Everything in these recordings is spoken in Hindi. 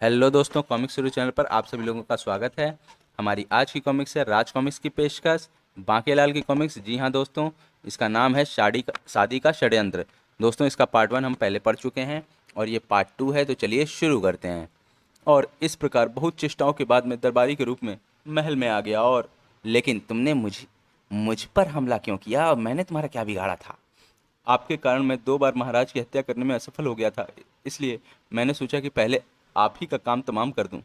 हेलो दोस्तों, कॉमिक शुरू चैनल पर आप सभी लोगों का स्वागत है। हमारी आज की कॉमिक्स है राज कॉमिक्स की पेशकश बांकेलाल की कॉमिक्स। जी हाँ दोस्तों, इसका नाम है शादी का षड्यंत्र। दोस्तों, इसका पार्ट 1 हम पहले पढ़ चुके हैं और ये पार्ट 2 है, तो चलिए शुरू करते हैं। और इस प्रकार बहुत चेष्टाओं के बाद मैं दरबारी के रूप में महल में आ गया। और लेकिन तुमने मुझ पर हमला क्यों किया? मैंने तुम्हारा क्या बिगाड़ा था? आपके कारण मैं 2 बार महाराज की हत्या करने में असफल हो गया था, इसलिए मैंने सोचा कि पहले आप ही का काम तमाम कर दूं।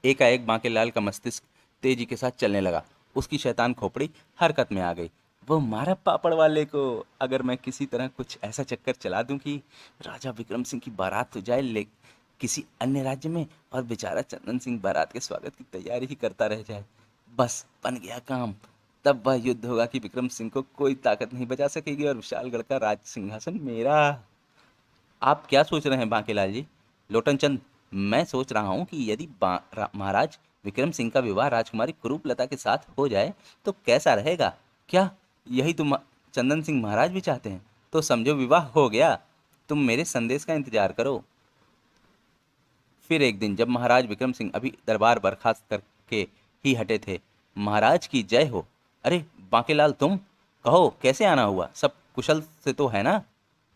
एकाएक बांकेलाल का मस्तिष्क तेजी के साथ चलने लगा। उसकी शैतान खोपड़ी हरकत में आ गई। वो मारा पापड़ वाले को। अगर मैं किसी तरह कुछ ऐसा चक्कर चला दूं कि राजा विक्रम सिंह की बारात तो जाए ले किसी अन्य राज्य में, और बेचारा चंदन सिंह बारात के स्वागत की तैयारी ही करता रह जाए, बस बन गया काम। तब वह युद्ध होगा कि विक्रम सिंह को कोई ताकत नहीं बचा सकेगी और विशालगढ़ का राज सिंहासन मेरा। आप क्या सोच रहे हैं बांकेलाल जी? लोटन चंद, मैं सोच रहा हूँ कि यदि महाराज विक्रम सिंह का विवाह राजकुमारी कुरूपलता के साथ हो जाए तो कैसा रहेगा? क्या यही तुम चंदन सिंह महाराज भी चाहते हैं? तो समझो विवाह हो गया। तुम मेरे संदेश का इंतजार करो। फिर एक दिन जब महाराज विक्रम सिंह अभी दरबार बर्खास्त करके ही हटे थे। महाराज की जय हो। अरे बांकेलाल, तुम कहो कैसे आना हुआ? सब कुशल से तो है ना?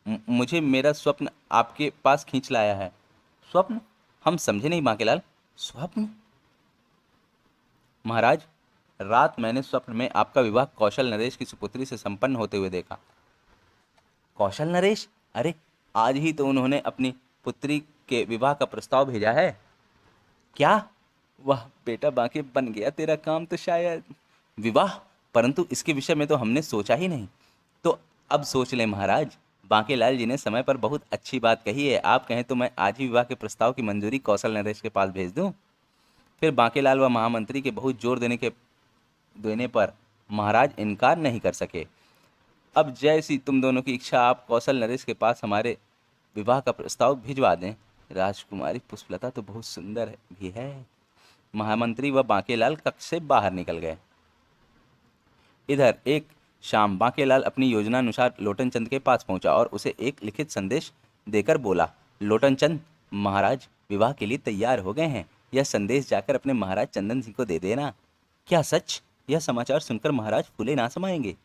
मुझे मेरा स्वप्न आपके पास खींच लाया है। स्वप्न? हम समझे नहीं बांकेलाल। स्वप्न? महाराज, रात मैंने स्वप्न में आपका विवाह कौशल नरेश की सुपुत्री से संपन्न होते हुए देखा। कौशल नरेश? अरे आज ही तो उन्होंने अपनी पुत्री के विवाह का प्रस्ताव भेजा है। क्या? वाह बेटा बांके, बन गया तेरा काम तो शायद। विवाह? परंतु इसके विषय में तो हमने सोचा ही नहीं। तो अब सोच लें महाराज। बांकेलाल जी ने समय पर बहुत अच्छी बात कही है। आप कहें तो मैं आज ही विवाह के प्रस्ताव की मंजूरी कौशल नरेश के पास भेज दूं। फिर बांकेलाल व महामंत्री के बहुत जोर देने पर महाराज इनकार नहीं कर सके। अब जैसी तुम दोनों की इच्छा, आप कौशल नरेश के पास हमारे विवाह का प्रस्ताव भिजवा दें। राजकुमारी पुष्पलता तो बहुत सुंदर भी है। महामंत्री व बांकेलाल कक्ष से बाहर निकल गए। इधर एक शाम बांकेलाल अपनी योजनानुसार लोटन चंद के पास पहुंचा और उसे एक लिखित संदेश देकर बोला, लोटन चंद, महाराज विवाह के लिए तैयार हो गए हैं। यह संदेश जाकर अपने महाराज चंदन सिंह को दे देना। क्या सच? यह समाचार सुनकर महाराज फूले ना समाएंगे।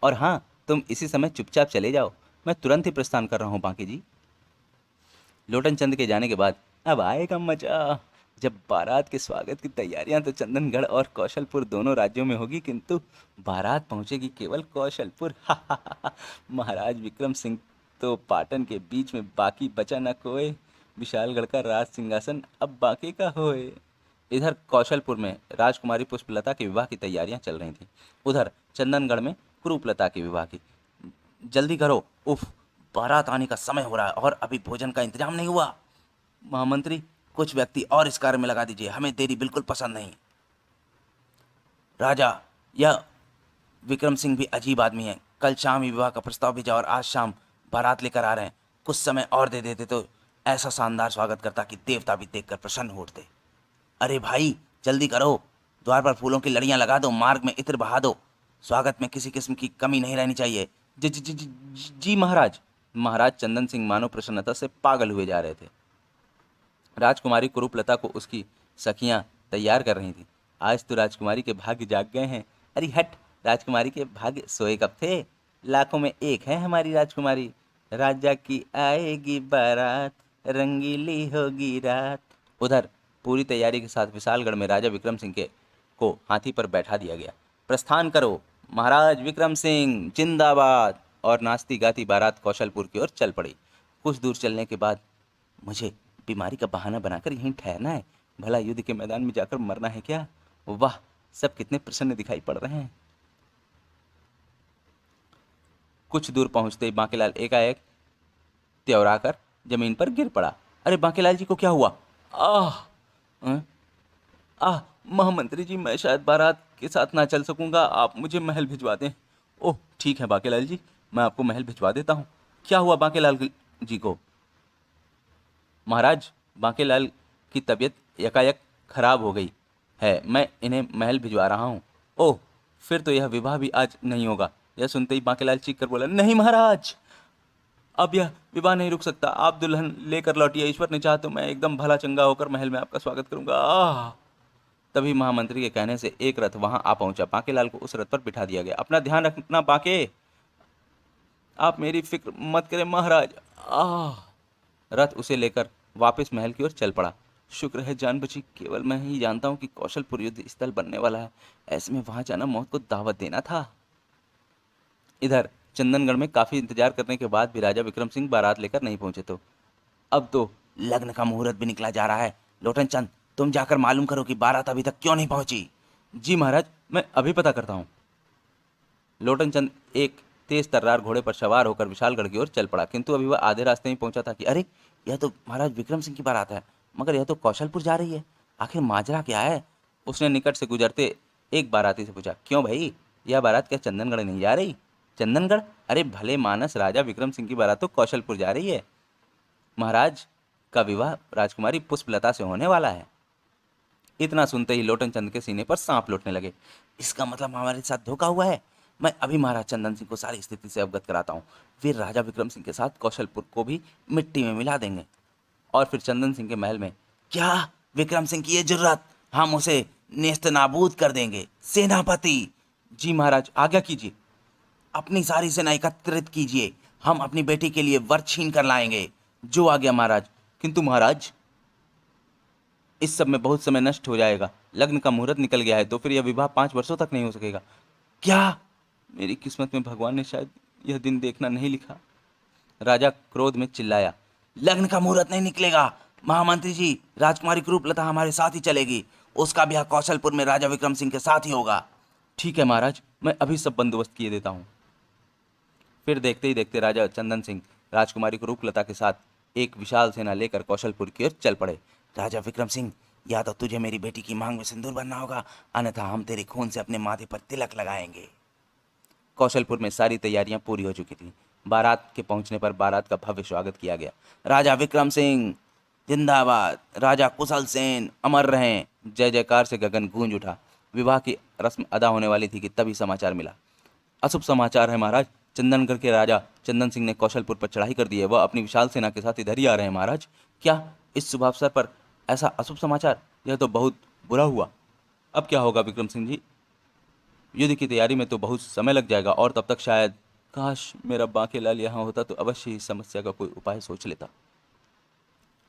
और हाँ, तुम इसी समय चुपचाप चले जाओ। मैं तुरंत ही प्रस्थान कर रहा हूँ बांके जी। लोटन चंद के जाने के बाद अब आएगा मजा। जब बारात के स्वागत की तैयारियां तो चंदनगढ़ और कौशलपुर दोनों राज्यों में होगी, किंतु बारात पहुंचेगी केवल कौशलपुर। महाराज विक्रम सिंह तो पाटन के बीच में, बाकी बचा न कोई। विशालगढ़ का राज सिंहासन अब बाकी का होए। इधर कौशलपुर में राजकुमारी पुष्पलता के विवाह की तैयारियां चल रही थीं। उधर चंदनगढ़ में कुरूपलता के विवाह की। जल्दी करो, उफ, बारात आने का समय हो रहा है और अभी भोजन का इंतजाम नहीं हुआ। महामंत्री, कुछ व्यक्ति और इस कार्य में लगा दीजिए, हमें देरी बिल्कुल पसंद नहीं। राजा, यह विक्रम सिंह भी अजीब आदमी है। कल शाम ही विवाह का प्रस्ताव भेजा और आज शाम बारात लेकर आ रहे हैं। कुछ समय और दे देते तो ऐसा शानदार स्वागत करता कि देवता भी देखकर प्रसन्न होते। अरे भाई, जल्दी करो। द्वार पर फूलों की लड़ियां लगा दो, मार्ग में इत्र बहा दो। स्वागत में किसी किस्म की कमी नहीं रहनी चाहिए। जी जी जी जी, जी महाराज। महाराज चंदन सिंह मानो प्रसन्नता से पागल हुए जा रहे थे। राजकुमारी कुरूपलता को उसकी सखियां तैयार कर रही थीं। आज तो राजकुमारी के भाग्य जाग गए हैं। अरे हट, राजकुमारी के भाग्य सोए कब थे? लाखों में एक है हमारी राजकुमारी। राजा की आएगी बारात, रंगीली होगी रात। उधर पूरी तैयारी के साथ विशालगढ़ में राजा विक्रम सिंह के को हाथी पर बैठा दिया गया। प्रस्थान करो महाराज विक्रम सिंह जिंदाबाद। और नाचती गाती बारात कौशलपुर की ओर चल पड़ी। कुछ दूर चलने के बाद, मुझे बीमारी का बहाना बनाकर यहीं ठहरना है, भला युद्ध के मैदान में जाकर मरना है क्या? वाह, सब कितने प्रसन्न दिखाई पड़ रहे हैं। कुछ दूर पहुंचते ही बांकेलाल एकाएक त्योराकर जमीन पर गिर पड़ा। अरे बांकेलाल जी को क्या हुआ? आह! अं? आह! महामंत्री जी, मैं शायद बारात के साथ ना चल सकूंगा, आप मुझे महल भिजवा दें। ओह ठीक है बांकेलाल जी, मैं आपको महल भिजवा देता हूँ। क्या हुआ बांकेलाल जी को? महाराज, बांकेलाल की तबीयत यकायक खराब हो गई है, मैं इन्हें महल भिजवा रहा हूँ। ओह, फिर तो यह विवाह भी आज नहीं होगा। यह सुनते ही बांकेलाल चीख कर बोला, नहीं महाराज। अब यह विवाह नहीं रुक सकता। आप दुल्हन लेकर लौटिए, ईश्वर ने चाहा तो मैं एकदम भला चंगा होकर महल में आपका स्वागत करूंगा। आह! तभी महामंत्री के कहने से एक रथ वहां आ पहुंचा। बांकेलाल को उस रथ पर बिठा दिया गया। अपना ध्यान रखना बांके, आप मेरी फिक्र मत करें महाराज। आह! रथ उसे लेकर वापस महल की ओर चल पड़ा। शुक्र है जान बची। केवल मैं ही जानता हूं कि कौशलपुर युद्ध स्थल बनने वाला है। ऐसे में वहां जाना मौत को दावत देना था। इधर चंदनगढ़ में काफी इंतजार करने के बाद भी राजा विक्रम सिंह बारात लेकर नहीं पहुंचे। तो अब तो लग्न का मुहूर्त भी निकला जा रहा है। लोटन चंद, तुम जाकर मालूम करो कि बारात अभी तक क्यों नहीं पहुंची। जी महाराज, मैं अभी पता करता हूँ। लोटन चंद एक तेज तर्रार घोड़े पर सवार होकर विशालगढ़ की ओर चल पड़ा, किंतु अभी वह आधे रास्ते में पहुंचा था कि अरे, यह तो महाराज विक्रम सिंह की बारात है, मगर यह तो कौशलपुर जा रही है। आखिर माजरा क्या है? उसने निकट से गुजरते एक बाराती से पूछा, क्यों भाई, यह बारात क्या चंदनगढ़ नहीं जा रही? चंदनगढ़? अरे भले मानस, राजा विक्रम सिंह की बारात तो कौशलपुर जा रही है। महाराज का विवाह राजकुमारी पुष्पलता से होने वाला है। इतना सुनते ही लोटन चंद के सीने पर सांप लौटने लगे। इसका मतलब हमारे साथ धोखा हुआ है। मैं अभी महाराज चंदन सिंह को सारी स्थिति से अवगत कराता हूँ। फिर राजा विक्रम सिंह के साथ कौशलपुर को भी मिट्टी में मिला देंगे और फिर चंदन सिंह के महल में क्या विक्रम सिंह की ये जुर्रत, हम उसे नेस्त नाबूद कर देंगे। सेनापति! जी महाराज, आज्ञा कीजिए। अपनी सारी सेना एकत्रित कीजिए, हम अपनी बेटी के लिए वर छीन कर लाएंगे। जो आ गया महाराज। किंतु महाराज, इस सब में बहुत समय नष्ट हो जाएगा। लग्न का मुहूर्त निकल गया है तो फिर यह विवाह 5 वर्षों तक नहीं हो सकेगा। क्या? मेरी किस्मत में भगवान ने शायद यह दिन देखना नहीं लिखा। राजा क्रोध में चिल्लाया, लग्न का मुहूर्त नहीं निकलेगा। महामंत्री जी, राजकुमारी क्रूपलता हमारे साथ ही चलेगी। उसका ब्याह कौशलपुर में राजा विक्रम सिंह के साथ ही होगा। ठीक है महाराज, मैं अभी सब बंदोबस्त किए देता हूँ। फिर देखते ही देखते राजा चंदन सिंह राजकुमारी क्रूपलता के साथ एक विशाल सेना लेकर कौशलपुर की ओर चल पड़े। राजा विक्रम सिंह, या तो तुझे मेरी बेटी की मांग में सिंदूर बनना होगा, अन्यथा हम तेरे खून से अपने माथे पर तिलक लगाएंगे। कौशलपुर में सारी तैयारियां पूरी हो चुकी थीं। बारात के पहुंचने पर बारात का भव्य स्वागत किया गया। राजा विक्रम सिंह जिंदाबाद, राजा कुशल सेन अमर रहें, जय जयकार से गगन गूंज उठा। विवाह की रस्म अदा होने वाली थी कि तभी समाचार मिला। अशुभ समाचार है महाराज, चंदनगढ़ के राजा चंदन सिंह ने कौशलपुर पर चढ़ाई कर दी है। वह अपनी विशाल सेना के साथ इधर ही आ रहे हैं महाराज। क्या? इस शुभ अवसर पर ऐसा अशुभ समाचार? यह तो बहुत बुरा हुआ। अब क्या होगा विक्रम सिंह जी? युद्ध की तैयारी में तो बहुत समय लग जाएगा और तब तक शायद, काश मेरा बांकेलाल यहाँ होता तो अवश्य ही समस्या का कोई उपाय सोच लेता।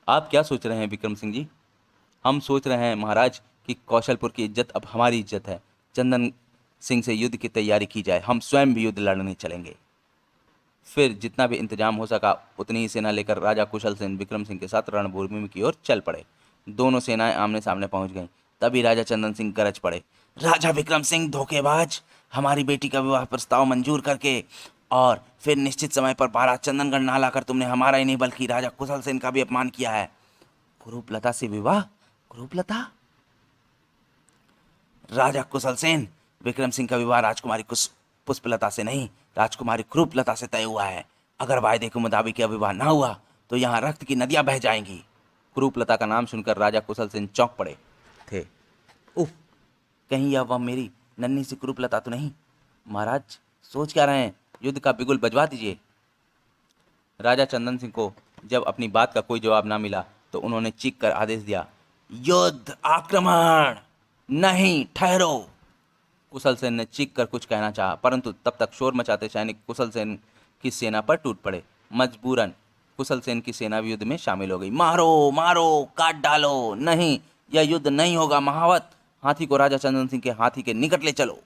आप क्या सोच रहे हैं विक्रम सिंह जी? हम सोच रहे हैं महाराज कि कौशलपुर की इज्जत अब हमारी इज्जत है। चंदन सिंह से युद्ध की तैयारी की जाए, हम स्वयं भी युद्ध लड़ने चलेंगे। फिर जितना भी इंतजाम हो सका उतनी ही सेना लेकर राजा कुशल सेन विक्रम सिंह के साथ रणभूमि की ओर चल पड़े। दोनों सेनाएं आमने सामने पहुंच गईं। तभी राजा चंदन सिंह गरज पड़े, राजा विक्रम सिंह धोखेबाज, हमारी बेटी का विवाह प्रस्ताव मंजूर करके और फिर निश्चित समय पर बारात चंदनगढ़ ना लाकर तुमने हमारा ही नहीं बल्कि राजा कुशल सेन का भी अपमान किया है। कुरूपलता से विवाह? कुरूपलता? राजा कुशल सेन, विक्रम सिंह का विवाह राजकुमारी पुष्पलता से नहीं, राजकुमारी क्रूपलता से तय हुआ है। अगर वायदे के मुताबिक यह विवाह ना हुआ तो यहाँ रक्त की नदियां बह जाएंगी। क्रूपलता का नाम सुनकर राजा कुशल सेन चौंक पड़े थे। उफ, कहीं यह वह मेरी नन्ही सी क्रूपलता तो नहीं? महाराज सोच क्या रहे हैं? युद्ध का बिगुल बजवा दीजिए। राजा चंदन सिंह को जब अपनी बात का कोई जवाब ना मिला तो उन्होंने चीख कर आदेश दिया, युद्ध, आक्रमण! नहीं, ठहरो। कुशल सेन ने चीख कर कुछ कहना चाहा, परंतु तब तक शोर मचाते सैनिक कुशल सेन की सेना पर टूट पड़े। मजबूरन कुशल सेन की सेना भी युद्ध में शामिल हो गई। मारो मारो, काट डालो, नहीं, यह युद्ध नहीं होगा। महावत, हाथी को राजा चंदन सिंह के हाथी के निकट ले चलो।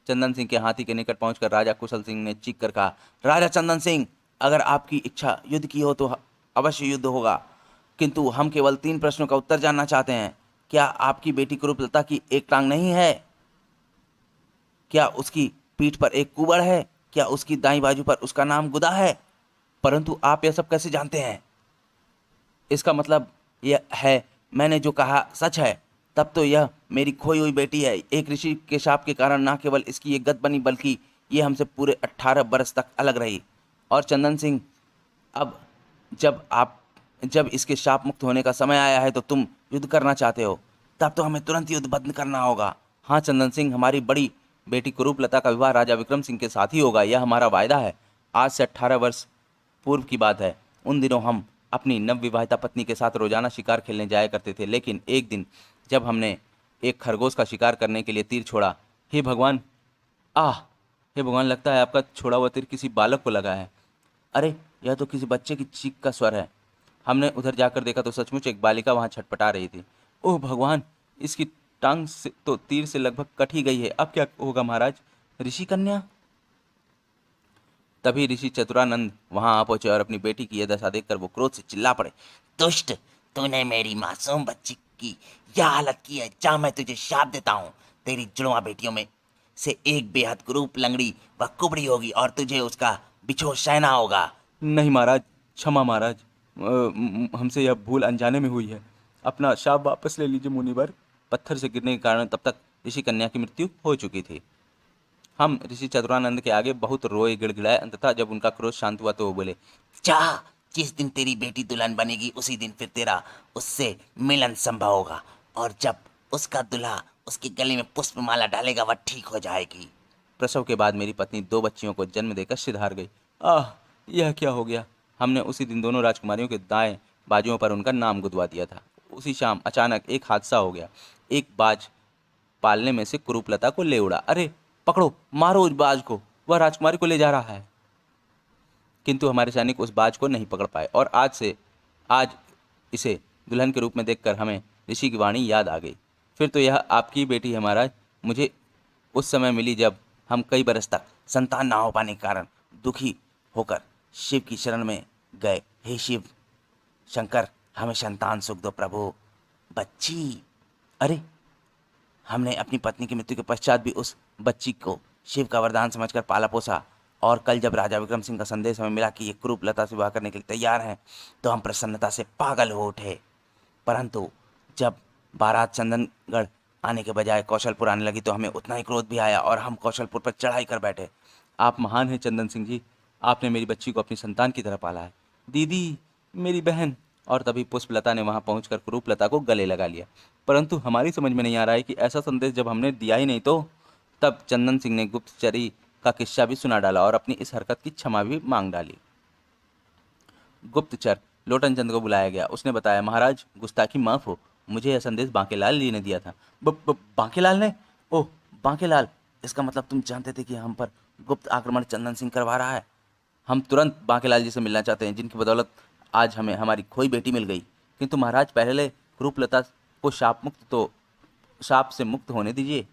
चंदन सिंह के हाथी के निकट पहुंचकर राजा कुशल सिंह ने चीख कर कहा, राजा चंदन सिंह, अगर आपकी इच्छा युद्ध की हो तो अवश्य युद्ध होगा, किंतु हम केवल 3 प्रश्नों का उत्तर जानना चाहते हैं। क्या आपकी बेटी क्रूपलता की एक टांग नहीं है? क्या उसकी पीठ पर एक कुबड़ है? क्या उसकी दाईं बाजू पर उसका नाम गुदा है? परंतु आप यह सब कैसे जानते हैं? इसका मतलब यह है, मैंने जो कहा सच है। तब तो यह मेरी खोई हुई बेटी है। एक ऋषि के शाप के कारण न केवल इसकी ये गत बनी बल्कि ये हमसे पूरे 18 बरस तक अलग रही। और चंदन सिंह, अब जब इसके शाप मुक्त होने का समय आया है तो तुम युद्ध करना चाहते हो, तब तो हमें तुरंत युद्ध बंद करना होगा। हाँ चंदन सिंह, हमारी बड़ी बेटी कुरूपलता का विवाह राजा विक्रम सिंह के साथ ही होगा, यह हमारा वायदा है। आज से 18 वर्ष पूर्व की बात है। उन दिनों हम अपनी नवविवाहिता पत्नी के साथ रोजाना शिकार खेलने जाया करते थे, लेकिन एक दिन जब हमने एक खरगोश का शिकार करने के लिए तीर छोड़ा, हे भगवान, आह, हे भगवान, लगता है आपका छोड़ा हुआ तीर किसी बालक को लगा है। अरे, यह तो किसी बच्चे की चीख का स्वर है। हमने उधर जाकर देखा तो सचमुच एक बालिका वहां छटपटा रही थी। ओह भगवान, इसकी टांग से तो तीर से लगभग कट ही गई है। अब क्या होगा महाराज? ऋषि कन्या। तभी ऋषि चतुरानंद वहां आ पहुंचे और अपनी बेटी की यह दशा देखकर वो क्रोध से चिल्ला पड़े। दुष्ट, तूने मेरी मासूम बच्ची की यह हालत की है। जा, मैं तुझे शाप देता हूँ। तेरी जुड़वा बेटियों में से एक बेहद कुरूप, लंगड़ी व कुबड़ी होगी और तुझे उसका बिछोह सहना होगा। नहीं महाराज, क्षमा महाराज, हमसे यह भूल अनजाने में हुई है। अपना शाप वापस ले लीजिए मुनिवर। पत्थर से गिरने के कारण तब तक ऋषि कन्या की मृत्यु हो चुकी थी। हम ऋषि चतुरानंद के आगे बहुत रोए, गिड़गिड़ाए। अंततः जब उनका क्रोध शांत हुआ तो वो बोले, जा, जिस दिन तेरी बेटी दुल्हन बनेगी उसी दिन फिर तेरा उससे मिलन संभव होगा, और जब उसका दूल्हा उसके गले में पुष्पमाला डालेगा वह ठीक हो जाएगी। प्रसव के बाद मेरी पत्नी 2 बच्चियों को जन्म देकर सिधार गई। आह, यह क्या हो गया? हमने उसी दिन दोनों राजकुमारियों के दाएं बाजुओं पर उनका नाम गुदवा दिया था। उसी शाम अचानक एक हादसा हो गया। एक बाज पालने में से कुरूपलता को ले उड़ा। अरे पकड़ो, मारो उस बाज को, वह राजकुमारी को ले जा रहा है। किंतु हमारे सैनिक उस बाज को नहीं पकड़ पाए और आज इसे दुल्हन के रूप में देखकर हमें ऋषि की वाणी याद आ गई। फिर तो यह आपकी बेटी है महाराज। मुझे उस समय मिली जब हम कई बरस तक संतान ना हो पाने के कारण दुखी होकर शिव की शरण में गए। हे शिव शंकर, हमें संतान सुख दो प्रभु। बच्ची, अरे, हमने अपनी पत्नी की मृत्यु के पश्चात भी उस बच्ची को शिव का वरदान समझकर पाला पोसा, और कल जब राजा विक्रम सिंह का संदेश हमें मिला कि ये कुरूपलता से विवाह करने के लिए तैयार हैं, तो हम प्रसन्नता से पागल हो उठे। परंतु जब बारात चंदनगढ़ आने के बजाय कौशलपुर आने लगी तो हमें उतना ही क्रोध भी आया और हम कौशलपुर पर चढ़ाई कर बैठे। आप महान हैं चंदन सिंह जी। आपने मेरी बच्ची को अपनी संतान की तरह पाला है। दीदी, मेरी बहन। और तभी पुष्पलता ने वहां पहुंचकर कुरूपलता को गले लगा लिया। परंतु हमारी समझ में नहीं आ रहा है कि ऐसा संदेश जब हमने दिया ही नहीं तो। तब चंदन सिंह ने गुप्तचरी का किस्सा भी सुना डाला और अपनी इस हरकत की क्षमा भी मांग डाली। गुप्तचर लोटन चंद को बुलाया गया। उसने बताया, महाराज, गुस्ताखी माफ हो, मुझे यह संदेश बांकेलाल जी ने दिया था। बांकेलाल ने? ओह, बांकेलाल, इसका मतलब तुम जानते थे कि हम पर गुप्त आक्रमण चंदन सिंह करवा रहा है। हम तुरंत बांकेलाल जी से मिलना चाहते हैं, जिनकी बदौलत आज हमें हमारी खोई बेटी मिल गई। किंतु महाराज, पहले रूपलता को शाप से मुक्त होने दीजिए।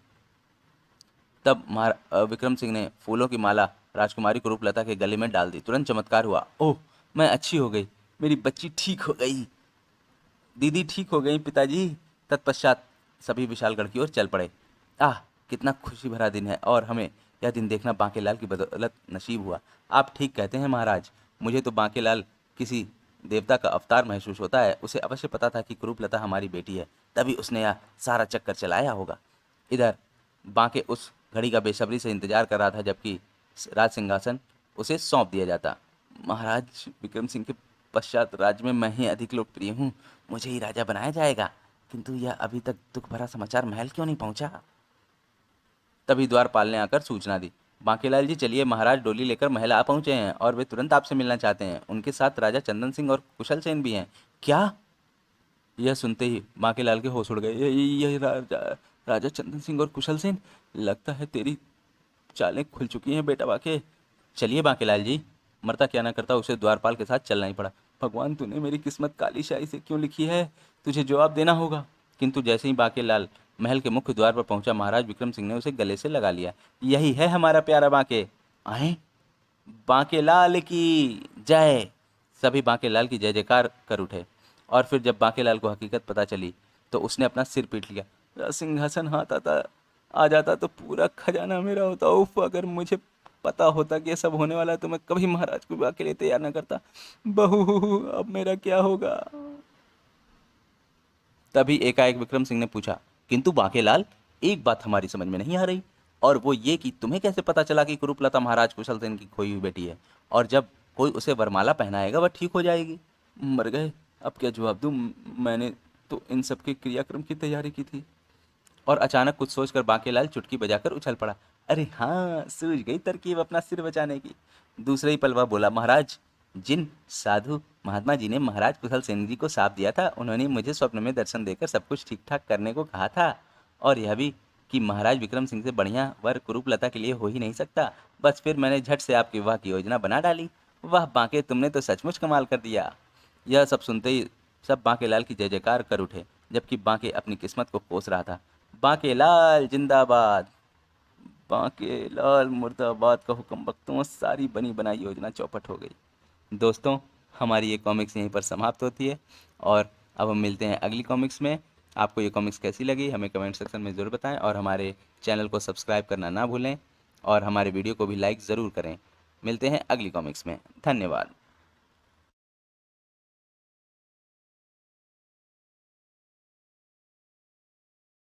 तब विक्रम सिंह ने फूलों की माला राजकुमारी को रूपलता के गले में डाल दी। तुरंत चमत्कार हुआ। ओह, मैं अच्छी हो गई, मेरी बच्ची ठीक हो गई, दीदी ठीक हो गई पिताजी। तत्पश्चात सभी विशालगढ़ की ओर चल पड़े। आह, कितना खुशी भरा दिन है, और हमें यह दिन देखना बांकेलाल की बदौलत नसीब हुआ। आप ठीक कहते हैं महाराज। मुझे तो बांकेलाल किसी देवता का अवतार महसूस होता है। उसे अवश्य पता था कि कुरूपलता हमारी बेटी है, तभी उसने यह सारा चक्कर चलाया होगा। इधर बांके उस घड़ी का बेसब्री से इंतजार कर रहा था जबकि राज सिंहासन उसे सौंप दिया जाता। महाराज, विक्रम सिंह के पश्चात राज्य में मैं ही अधिक लोकप्रिय हूँ। मुझे ही राजा बनाया जाएगा। किंतु यह अभी तक दुख भरा समाचार महल क्यों नहीं पहुंचा? तभी द्वारपाल ने आकर सूचना दी, बांकेलाल जी, चलिए, महाराज डोली लेकर महल आ पहुंचे हैं और वे तुरंत आपसे मिलना चाहते हैं। उनके साथ राजा चंदन सिंह और कुशल सेन भी हैं। क्या? यह सुनते ही बांकेलाल के होश उड़ गए। ये राजा चंदन सिंह और कुशल सेन? लगता है तेरी चालें खुल चुकी हैं बेटा बांके। चलिए बांकेलाल जी। मरता क्या ना करता, उसे द्वारपाल के साथ चलना ही पड़ा। भगवान, तूने मेरी किस्मत काली शाही से क्यों लिखी है? तुझे जवाब देना होगा। किंतु जैसे ही बांकेलाल महल के मुख्य द्वार पर पहुंचा, महाराज विक्रम सिंह ने उसे गले से लगा लिया। यही है हमारा प्यारा बांके। आए, बांकेलाल की जय। सभी बांकेलाल की जय जयकार कर उठे। और फिर जब बांकेलाल को हकीकत पता चली तो उसने अपना सिर पीट लिया। सिंहासन हाथ आता आ जाता तो पूरा खजाना मेरा होता। उफ, अगर मुझे पता होता कि ये सब होने वाला है तो मैं कभी महाराज को विवाह के लिए तैयार न करता। बहू, अब मेरा क्या होगा? तभी एकाएक विक्रम सिंह ने पूछा, किंतु बांकेलाल, एक बात हमारी समझ में नहीं आ रही, और वो ये कि तुम्हें कैसे पता चला कि कुरूपलता महाराज कुशल सेन की खोई हुई बेटी है, और जब कोई उसे वरमाला पहनाएगा वह ठीक हो जाएगी? मर गए, अब क्या जवाब दूं? मैंने तो इन सब के क्रियाक्रम की तैयारी की थी। और अचानक कुछ सोचकर बांकेलाल चुटकी बजाकर उछल पड़ा। अरे हाँ, सूझ गई तरकीब अपना सिर बचाने की। दूसरे ही पल वह बोला, महाराज, जिन साधु महात्मा जी ने महाराज कुशल सेन जी को साथ दिया था, उन्होंने मुझे स्वप्न में दर्शन देकर सब कुछ ठीक ठाक करने को कहा था, और यह भी कि महाराज विक्रम सिंह से बढ़िया वर कुरूपलता के लिए हो ही नहीं सकता। बस फिर मैंने झट से आपके विवाह की योजना बना डाली। वाह बांके, तुमने तो सचमुच कमाल कर दिया। यह सब सुनते ही सब बांकेलाल की जय जयकार कर उठे, जबकि बांके अपनी किस्मत को कोस रहा था। बांकेलाल जिंदाबाद, बांकेलाल मुर्दाबाद का हुक्म वक्तों सारी बनी बनाई योजना चौपट हो गई। दोस्तों, हमारी ये कॉमिक्स यहीं पर समाप्त होती है, और अब हम मिलते हैं अगली कॉमिक्स में। आपको ये कॉमिक्स कैसी लगी हमें कमेंट सेक्शन में ज़रूर बताएं, और हमारे चैनल को सब्सक्राइब करना ना भूलें, और हमारे वीडियो को भी लाइक ज़रूर करें। मिलते हैं अगली कॉमिक्स में। धन्यवाद।